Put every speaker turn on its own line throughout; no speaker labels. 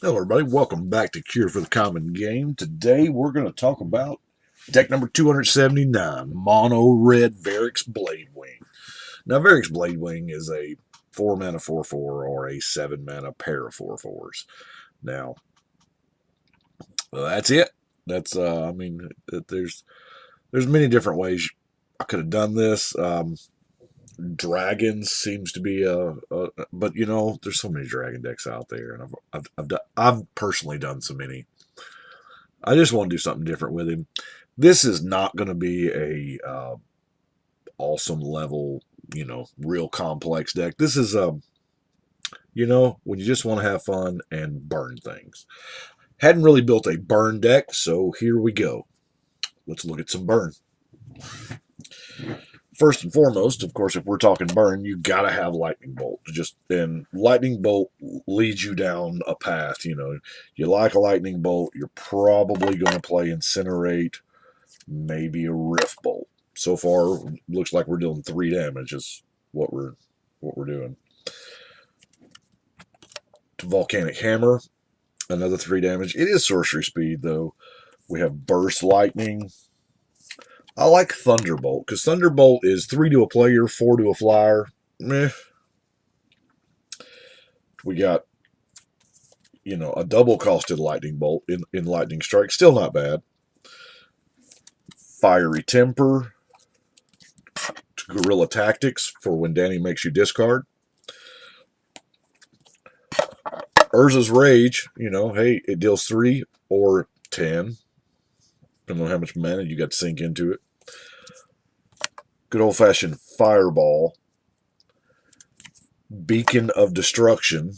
Hello, everybody. Welcome back to Cure for the Common Game. Today, we're going to talk about deck number 279, Mono Red Verix Bladewing. Now, Verix Bladewing is a 4 mana 4/4 or a 7 mana pair of 4/4s. Now, that's it. That's there's many different ways I could have done this. Dragons seems to be but there's so many dragon decks out there, and I've personally done so many. I just want to do something different with him. This is not going to be a awesome level, real complex deck. This is when you just want to have fun and burn things. Hadn't really built a burn deck, so here we go. Let's look at some burn. First and foremost, of course, if we're talking burn, you gotta have lightning bolt. And lightning bolt leads you down a path. You like a lightning bolt, you're probably going to play incinerate, maybe a rift bolt. So far, looks like we're doing 3 damage. Is what we're doing. To volcanic hammer, another 3 damage. It is sorcery speed though. We have burst lightning. I like Thunderbolt, because Thunderbolt is 3 to a player, 4 to a flyer. Meh. We got, a double-costed Lightning Bolt in Lightning Strike. Still not bad. Fiery Temper. Guerrilla Tactics for when Danny makes you discard. Urza's Rage, hey, it deals 3 or 10. Depending on how much mana you got to sink into it. Good old-fashioned Fireball. Beacon of Destruction.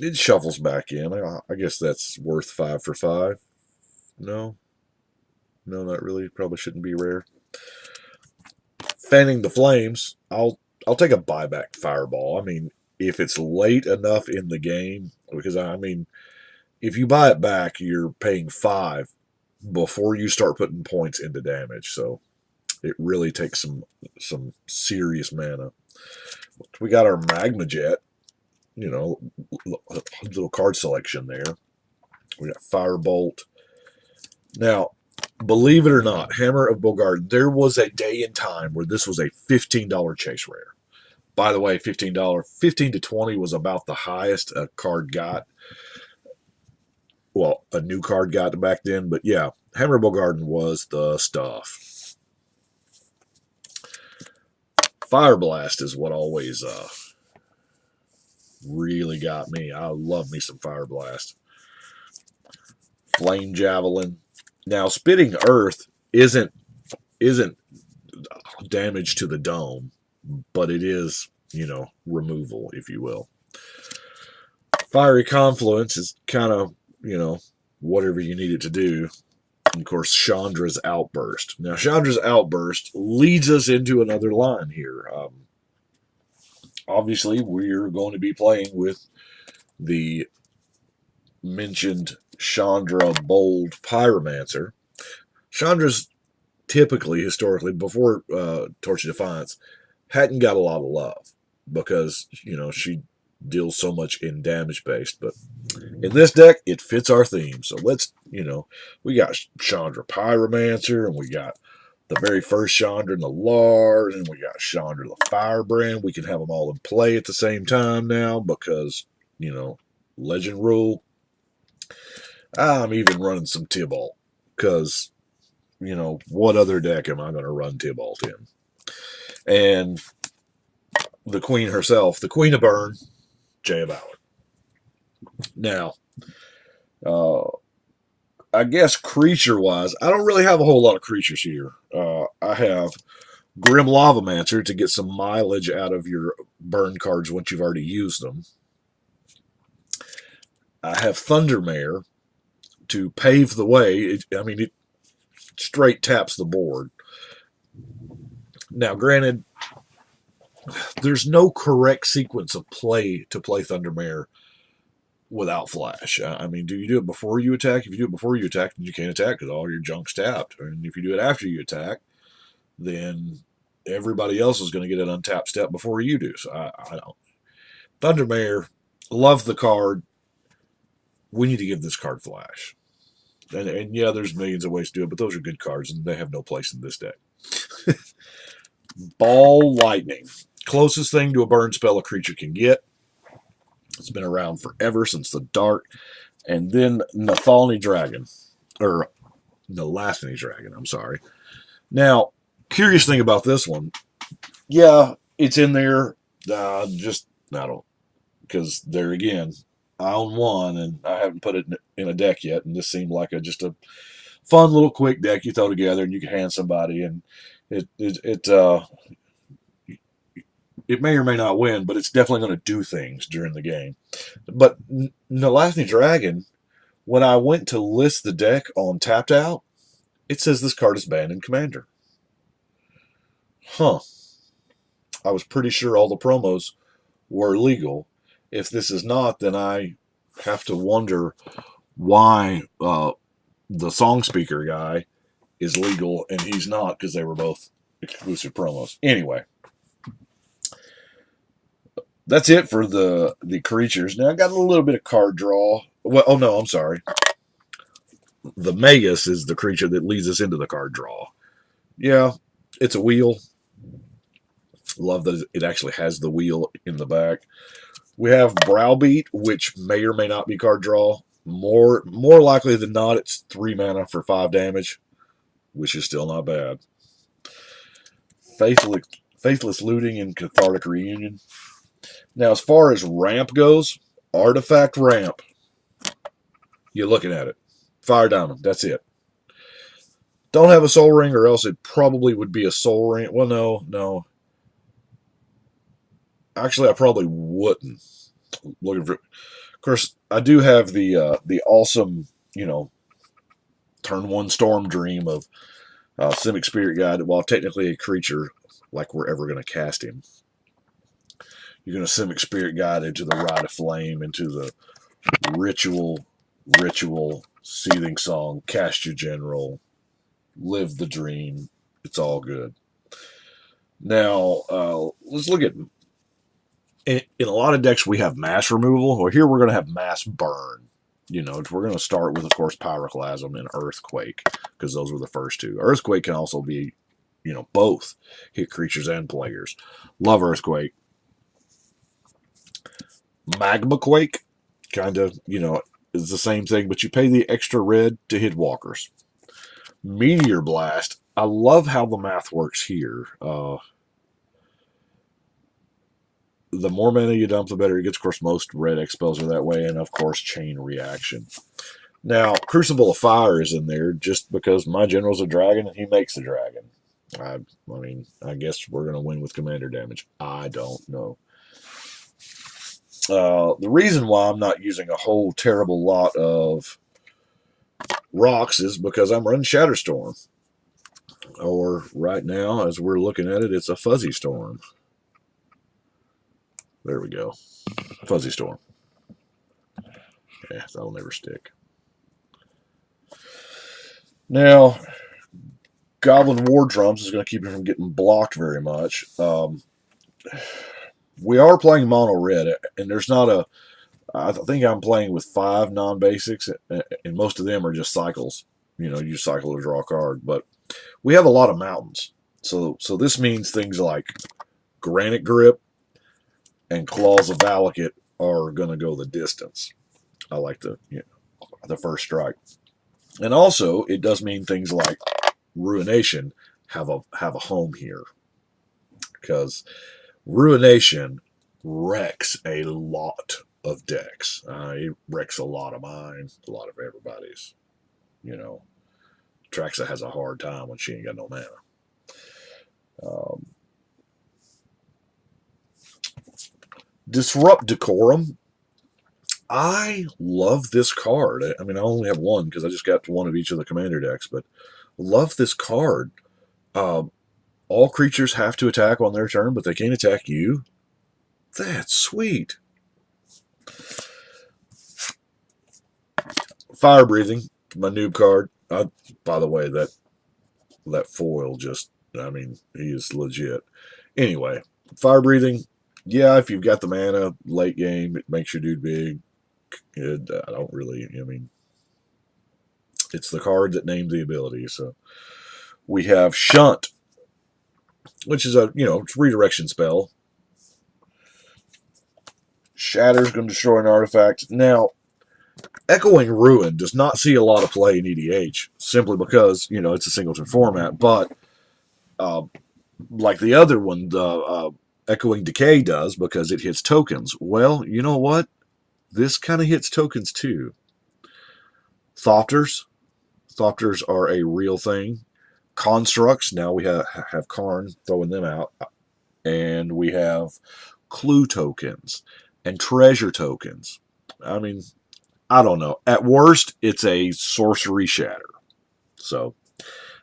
It shuffles back in. I guess that's worth 5 for 5. No, not really. Probably shouldn't be rare. Fanning the Flames. I'll take a buyback Fireball. If it's late enough in the game, because if you buy it back, you're paying 5 before you start putting points into damage. So it really takes some serious mana. We got our Magma Jet, little card selection there. We got Firebolt. Now, believe it or not, Hammer of Bogard, there was a day and time where this was a $15 chase rare. By the way, $15, 15 to 20 was about the highest a card got. Well, a new card got back then, but yeah, Hammer of Bogarden was the stuff. Fire Blast is what always really got me. I love me some Fire Blast. Flame Javelin. Now, Spitting Earth isn't damage to the dome, but it is, removal, if you will. Fiery Confluence is kind of, whatever you need it to do. And of course, Chandra's Outburst. Now, Chandra's Outburst leads us into another line here. Obviously, we're going to be playing with the mentioned Chandra Bold Pyromancer. Chandra's typically, historically, before Torch of Defiance, hadn't got a lot of love because, she deals so much in damage based. But in this deck, it fits our theme. So let's, we got Chandra Pyromancer, and we got the very first Chandra in the Lard, and we got Chandra the Firebrand. We can have them all in play at the same time now because, Legend Rule. I'm even running some Tibalt because, what other deck am I going to run Tibalt in? And the Queen herself, the Queen of Burn, Jaya Ballard. Now, I guess creature-wise, I don't really have a whole lot of creatures here. I have Grim Lavamancer to get some mileage out of your burn cards once you've already used them. I have Thundermare to pave the way. It straight taps the board. Now, granted, there's no correct sequence of play to play Thundermare without flash. Do you do it before you attack? If you do it before you attack, then you can't attack because all your junk's tapped. And if you do it after you attack, then everybody else is going to get an untapped step before you do. So I don't. Thundermare, love the card. we need to give this card flash. And yeah, there's millions of ways to do it, but those are good cards, and they have no place in this deck. Ball Lightning. Closest thing to a burn spell a creature can get. It's been around forever, since the Dark. And then Nathalni Dragon. Or Nalathni Dragon, I'm sorry. Now, curious thing about this one. Yeah, it's in there. I don't. Because there again, I own one, and I haven't put it in a deck yet, and this seemed like just a fun little quick deck you throw together, and you can hand somebody, and it may or may not win, but it's definitely going to do things during the game. But Nalathni Dragon, when I went to list the deck on Tapped Out, it says this card is banned in Commander. Huh. I was pretty sure all the promos were legal. If this is not, then I have to wonder why the Song Speaker guy is legal and he's not, because they were both exclusive promos. Anyway, that's it for the creatures. Now I got a little bit of card draw. Well, oh no, I'm sorry. The Magus is the creature that leads us into the card draw. Yeah, it's a wheel. Love that it actually has the wheel in the back. We have Browbeat, which may or may not be card draw. More likely than not, it's 3 mana for 5 damage, which is still not bad. Faithless Looting and Cathartic Reunion. Now, as far as ramp goes, Artifact Ramp. You're looking at it. Fire Diamond, that's it. Don't have a Soul Ring, or else it probably would be a Soul Ring. Well, no. Actually, I probably wouldn't. Looking for, of course, I do have the awesome, turn 1 Storm Dream of Simic Spirit Guide. While technically a creature, like we're ever going to cast him, you're going to Simic Spirit Guide into the Rite of Flame, into the Ritual, Seething Song, Cast Your General, Live the Dream. It's all good. Now, let's look at. In a lot of decks, we have mass removal. Well, here we're going to have mass burn. We're going to start with, of course, Pyroclasm and Earthquake, because those were the first two. Earthquake can also be, both hit creatures and players. Love Earthquake. Magma Quake, kind of, is the same thing, but you pay the extra red to hit walkers. Meteor Blast. I love how the math works here. The more mana you dump, the better it gets. Of course, most red X spells are that way, and of course, Chain Reaction. Now, Crucible of Fire is in there just because my general's a dragon and he makes a dragon. I guess we're going to win with commander damage. I don't know. The reason why I'm not using a whole terrible lot of rocks is because I'm running Shatterstorm. Or right now, as we're looking at it, it's a Fuzzy Storm. There we go. Fuzzy Storm. Yeah, that'll never stick. Now, Goblin War Drums is going to keep it from getting blocked very much. We are playing mono red, and there's not a. I think I'm playing with 5 non-basics, and most of them are just cycles. You cycle to draw a card, but we have a lot of mountains. So this means things like Granite Grip and Claws of Valakut are going to go the distance. I like the first strike. And also, it does mean things like Ruination have a home here, because Ruination wrecks a lot of decks. It wrecks a lot of mine, a lot of everybody's. Traxa has a hard time when she ain't got no mana. Disrupt Decorum. I love this card. I only have one because I just got one of each of the commander decks, but love this card. All creatures have to attack on their turn, but they can't attack you. That's sweet. Fire Breathing, my noob card. By the way, that foil just, he is legit. Anyway, Fire Breathing. Yeah, if you've got the mana late game, it makes your dude big. I don't really, I mean, it's the card that named the ability. So we have Shunt, which is a, it's a redirection spell. Shatter's going to destroy an artifact. Now, Echoing Ruin does not see a lot of play in EDH, simply because, it's a singleton format. But like the other one, the Echoing Decay does, because it hits tokens. Well, you know what? This kind of hits tokens too. Thopters. Thopters are a real thing. Constructs. Now we have Karn throwing them out. And we have clue tokens and treasure tokens. I mean, I don't know. At worst, it's a sorcery shatter. So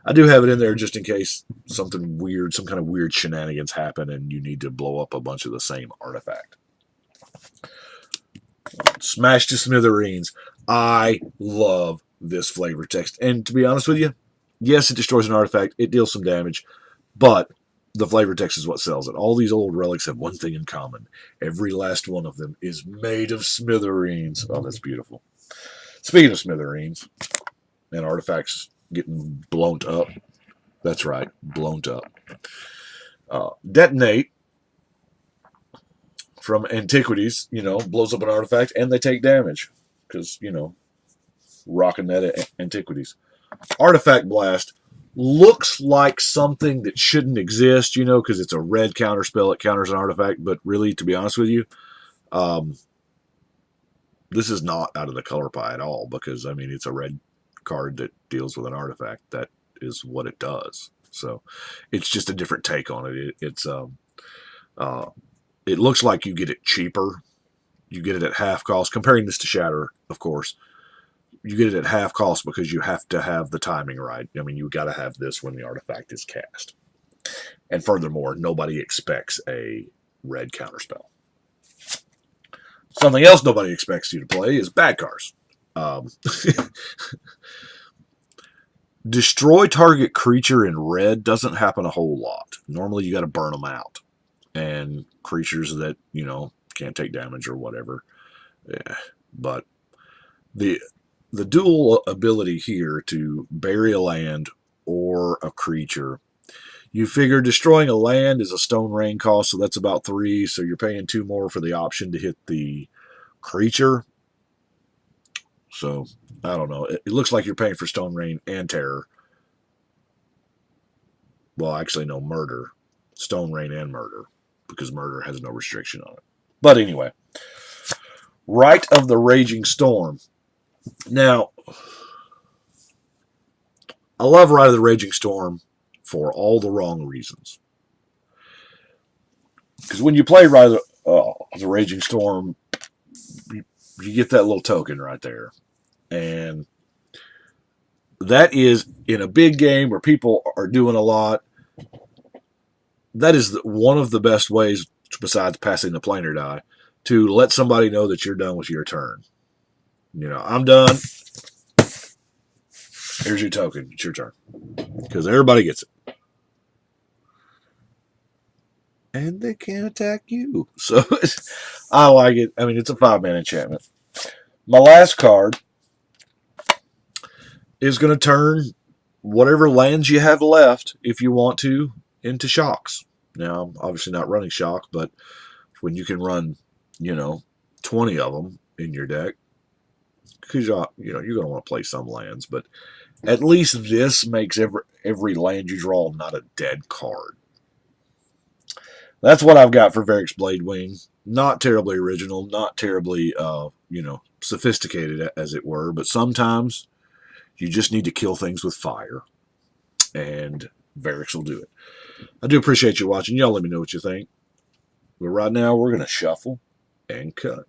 I do have it in there just in case something weird, some kind of weird shenanigans happen and you need to blow up a bunch of the same artifact. Smash to smithereens. I love this flavor text. And to be honest with you, yes, it destroys an artifact. It deals some damage. But the flavor text is what sells it. All these old relics have one thing in common. Every last one of them is made of smithereens. Oh, that's beautiful. Speaking of smithereens and artifacts getting blown up. That's right, blown up. Detonate from Antiquities, blows up an artifact and they take damage. Because, rocking that Antiquities. Artifact Blast looks like something that shouldn't exist, because it's a red counter spell. It counters an artifact. But really, to be honest with you, this is not out of the color pie at all, because, I mean, it's a red card that deals with an artifact. That is what it does. So it's just a different take on it. It looks like you get it cheaper. You get it at half cost. Comparing this to Shatter, of course. You get it at half cost because you have to have the timing right. I mean, you got to have this when the artifact is cast. And furthermore, nobody expects a red counterspell. Something else nobody expects you to play is bad cards. Destroy target creature in red doesn't happen a whole lot. Normally, you got to burn them out. And creatures that, can't take damage or whatever. Yeah. But the dual ability here to bury a land or a creature, you figure destroying a land is a stone rain cost, so that's about 3, so you're paying 2 more for the option to hit the creature. So, I don't know. It looks like you're paying for stone rain and terror. Well, actually, no, murder. Stone rain and murder, because murder has no restriction on it. But anyway, Rite of the Raging Storm. Now, I love Rite of the Raging Storm for all the wrong reasons. Because when you play Rite of the Raging Storm, you get that little token right there. And that is, in a big game where people are doing a lot, that is one of the best ways, besides passing the planar die, to let somebody know that you're done with your turn. I'm done. Here's your token. It's your turn. Because everybody gets it. And they can't attack you. So, I like it. I mean, it's a 5-man enchantment. My last card is going to turn whatever lands you have left, if you want to, into shocks. Now, I'm obviously not running shock, but when you can run, 20 of them in your deck, because you're going to want to play some lands, but at least this makes every land you draw not a dead card. That's what I've got for Verix Bladewing. Not terribly original, not terribly, sophisticated, as it were, but sometimes you just need to kill things with fire, and Verix will do it. I do appreciate you watching. Y'all let me know what you think. But right now, we're going to shuffle and cut.